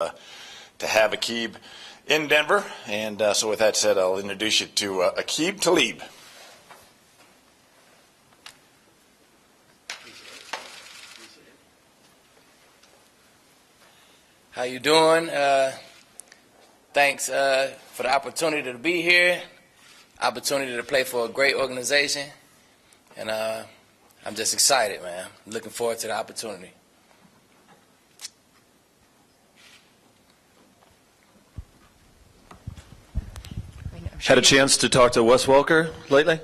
to have Aqib in Denver. And so with that said, I'll introduce you to Aqib Talib. How you doing? Thanks for the opportunity to be here, opportunity to play for a great organization, and I'm just excited, man. Looking forward to the opportunity. Had a chance to talk to Wes Welker lately?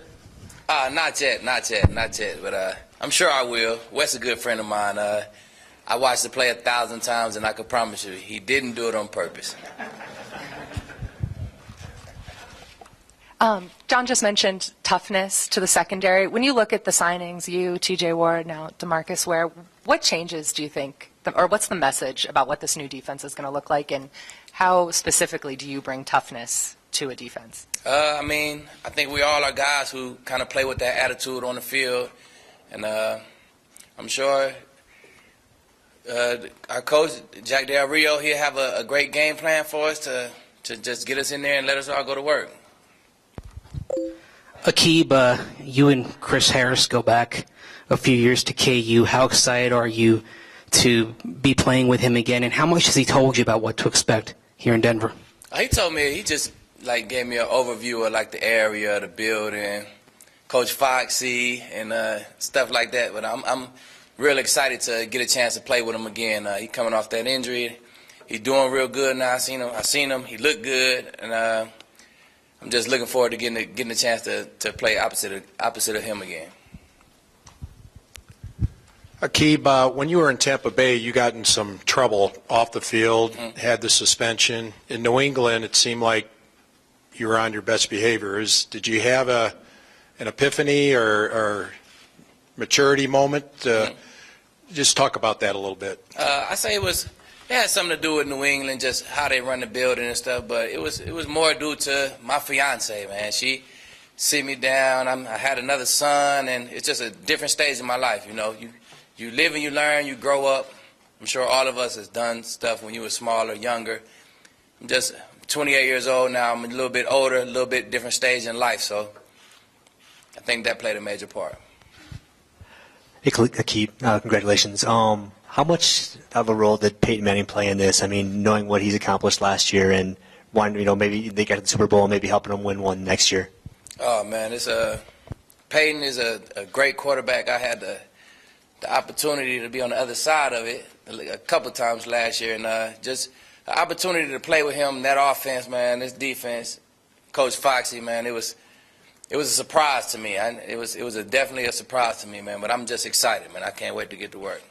Not yet. But I'm sure I will. Wes is a good friend of mine. I watched the play 1,000 times, and I can promise you, he didn't do it on purpose. John just mentioned toughness to the secondary. When you look at the signings, you, T.J. Ward, now DeMarcus Ware, what changes do you think, or what's the message about what this new defense is going to look like, and how specifically do you bring toughness to a defense? I think we all are guys who kind of play with that attitude on the field, and I'm sure our coach, Jack Del Rio, he'll have a great game plan for us to just get us in there and let us all go to work. Aqib, you and Chris Harris go back a few years to KU. How excited are you to be playing with him again, and how much has he told you about what to expect here in Denver? He told me, he just gave me an overview of the area, the building, Coach Foxy, and stuff like that. But I'm real excited to get a chance to play with him again. He coming off that injury. He's doing real good now. I seen him. He looked good, and I'm just looking forward to getting a chance to play opposite of him again. Aqib, when you were in Tampa Bay, you got in some trouble off the field, had the suspension. In New England, it seemed like you were on your best behavior. Did you have an epiphany or maturity moment? Just talk about that a little bit. I say it had something to do with New England, just how they run the building and stuff. But it was more due to my fiance, man. She sit me down. I had another son, and it's just a different stage in my life. You live and you learn, you grow up. I'm sure all of us has done stuff when you were smaller, younger. I'm just 28 years old now. I'm a little bit older, a little bit different stage in life. So I think that played a major part. Hey, Aqib, congratulations. How much of a role did Peyton Manning play in this? I mean, knowing what he's accomplished last year and wanting, maybe they got to the Super Bowl and maybe helping him win one next year. Oh man, Peyton is a great quarterback. I had the opportunity to be on the other side of it a couple times last year, and just the opportunity to play with him, that offense, man, this defense, Coach Foxy, man, it was a surprise to me. It was definitely a surprise to me, man. But I'm just excited, man. I can't wait to get to work.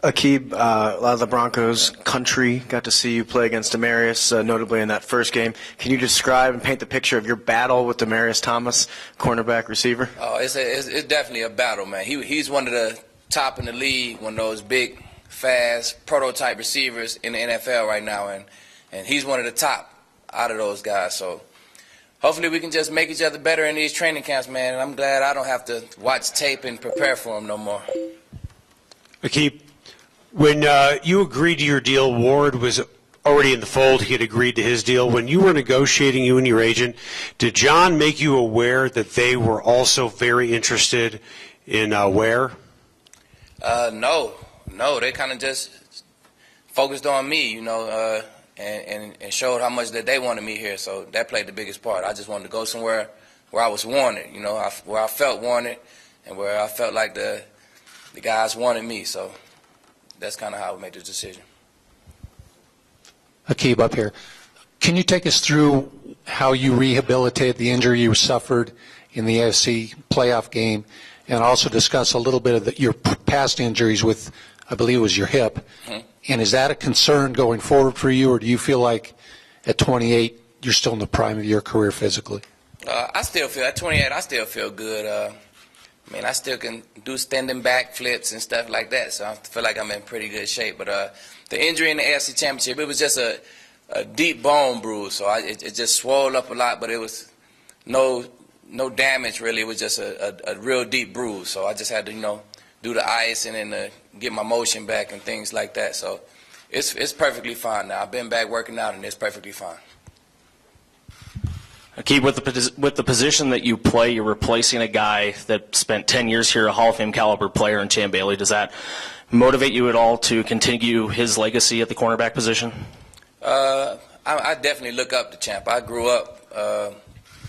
Aqib, a lot of the Broncos country got to see you play against Demaryius, notably in that first game. Can you describe and paint the picture of your battle with Demaryius Thomas, cornerback receiver? Oh, it's definitely a battle, man. He's one of the top in the league, one of those big, fast, prototype receivers in the NFL right now, and he's one of the top out of those guys. So hopefully we can just make each other better in these training camps, man. And I'm glad I don't have to watch tape and prepare for him no more. Aqib, when you agreed to your deal, Ward was already in the fold. He had agreed to his deal. When you were negotiating, you and your agent, did John make you aware that they were also very interested in Ware? No. They kind of just focused on me, and showed how much that they wanted me here. So that played the biggest part. I just wanted to go somewhere where I was wanted, where I felt wanted and where I felt like the guys wanted me. So that's kind of how I made the decision. Aqib, up here. Can you take us through how you rehabilitated the injury you suffered in the AFC playoff game, and also discuss a little bit of your past injuries with, I believe it was your hip? Mm-hmm. And is that a concern going forward for you, or do you feel like at 28 you're still in the prime of your career physically? I still feel, at 28, I still feel good. I still can do standing back flips and stuff like that, so I feel like I'm in pretty good shape. But the injury in the AFC Championship, it was just a deep bone bruise, so it just swelled up a lot, but it was no damage really. It was just a real deep bruise, so I just had to, do the ice and then get my motion back and things like that. So it's perfectly fine now. I've been back working out, and it's perfectly fine. Akeem, with the position that you play, you're replacing a guy that spent 10 years here, a Hall of Fame caliber player in Champ Bailey. Does that motivate you at all to continue his legacy at the cornerback position? I definitely look up to Champ. I grew up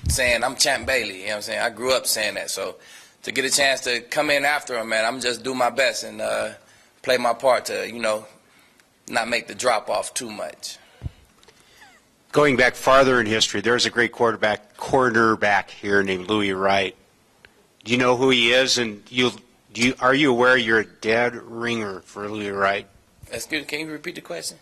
saying I'm Champ Bailey. You know what I'm saying? I grew up saying that. So to get a chance to come in after him, man, I'm just do my best and play my part to, not make the drop off too much. Going back farther in history, there's a great cornerback here named Louis Wright. Do you know who he is? And are you aware you're a dead ringer for Louis Wright? Excuse me, can you repeat the question?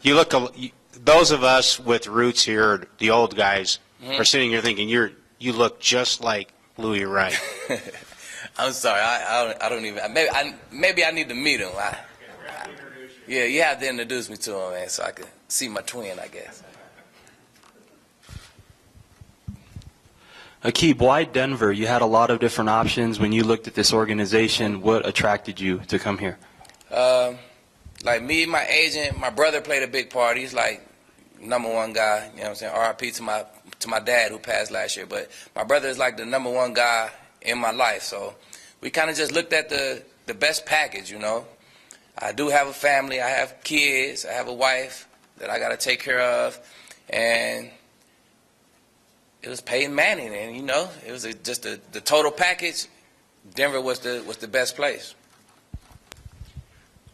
Those of us with roots here, the old guys, are sitting here thinking you look just like Louis Wright. I'm sorry, I don't even. Maybe I need to meet him. Yeah, you have to introduce me to him, man, so I can see my twin, I guess. Akeem, why Denver? You had a lot of different options. When you looked at this organization, what attracted you to come here? Like me, my agent, my brother played a big part. He's like #1 guy. You know what I'm saying? R.I.P. to my dad who passed last year. But my brother is like the #1 guy in my life. So we kind of just looked at the best package, I do have a family. I have kids. I have a wife that I got to take care of. And it was Peyton Manning. And, it was just the total package. Denver was the best place.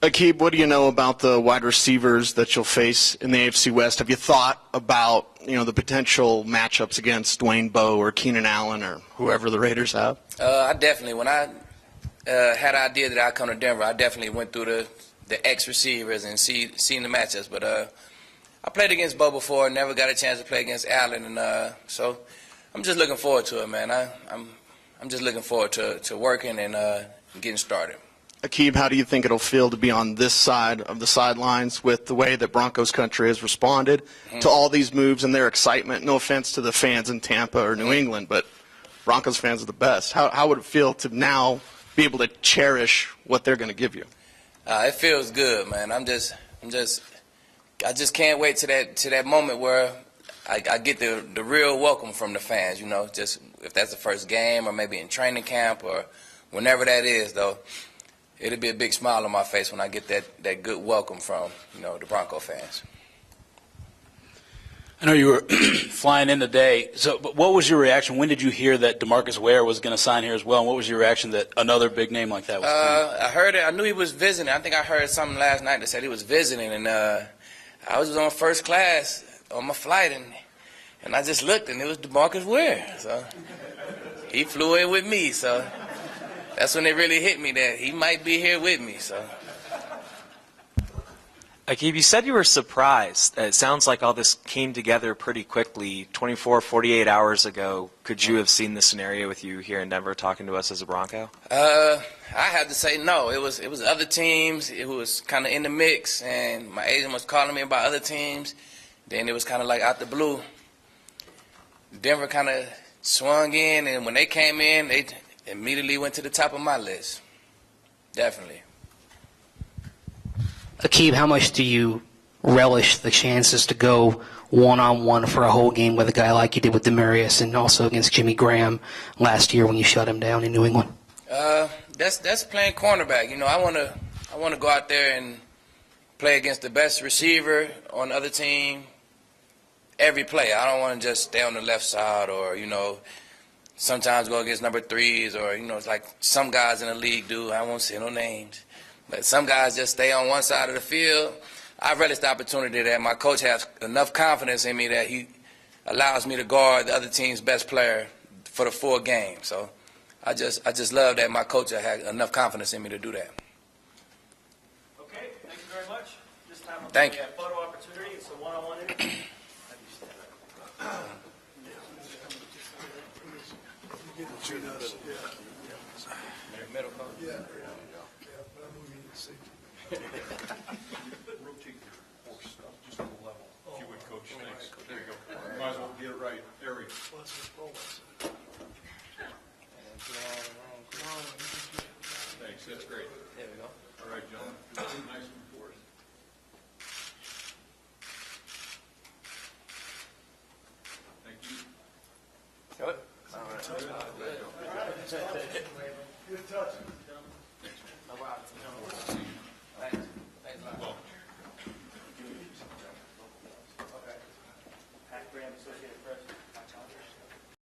Akeem, what do you know about the wide receivers that you'll face in the AFC West? Have you thought about, the potential matchups against Dwayne Bowe or Keenan Allen or whoever the Raiders have? I definitely, when I had an idea that I'd come to Denver, I definitely went through the ex-receivers and seen the matchups. But I played against Bowe before, never got a chance to play against Allen. And so I'm just looking forward to it, man. I'm just looking forward to working and getting started. Akeem, how do you think it'll feel to be on this side of the sidelines with the way that Broncos country has responded to all these moves and their excitement? No offense to the fans in Tampa or New England, but Broncos fans are the best. How would it feel to now be able to cherish what they're going to give you? It feels good, man. I just can't wait to that moment where I get the real welcome from the fans. Just if that's the first game or maybe in training camp or whenever that is, though. It'll be a big smile on my face when I get that good welcome from, the Bronco fans. I know you were flying in today. But what was your reaction? When did you hear that DeMarcus Ware was going to sign here as well? And what was your reaction that another big name like that was coming? I heard it. I knew he was visiting. I think I heard something last night that said he was visiting. And I was on first class on my flight, and I just looked, and it was DeMarcus Ware. So he flew in with me, so that's when it really hit me that he might be here with me. So, Akeem, you said you were surprised. It sounds like all this came together pretty quickly. 24, 48 hours ago, could you have seen the scenario with you here in Denver talking to us as a Bronco? I had to say no. It was other teams. It was kind of in the mix, and my agent was calling me about other teams. Then it was kind of like out the blue. Denver kind of swung in, and when they came in, they immediately went to the top of my list. Definitely. Akeem, how much do you relish the chances to go one-on-one for a whole game with a guy like you did with Demaryius and also against Jimmy Graham last year when you shut him down in New England? That's playing cornerback. I want to go out there and play against the best receiver on the other team every play. I don't want to just stay on the left side or, sometimes go against number threes or, it's like some guys in the league do. I won't say no names. But some guys just stay on one side of the field. I relish the opportunity that my coach has enough confidence in me that he allows me to guard the other team's best player for the full game. So I just love that my coach had enough confidence in me to do that. Okay, thank you very much. This time we'll Thank take a photo opportunity. It's a one-on-one interview. Middle coach? Yeah. Rotate your horse stuff just a little level. If you would, Coach. Thanks. There you go. Might as well get it right. There we go. Thanks. That's great. There we go. All right, gentlemen. Nice one for us. Good touch.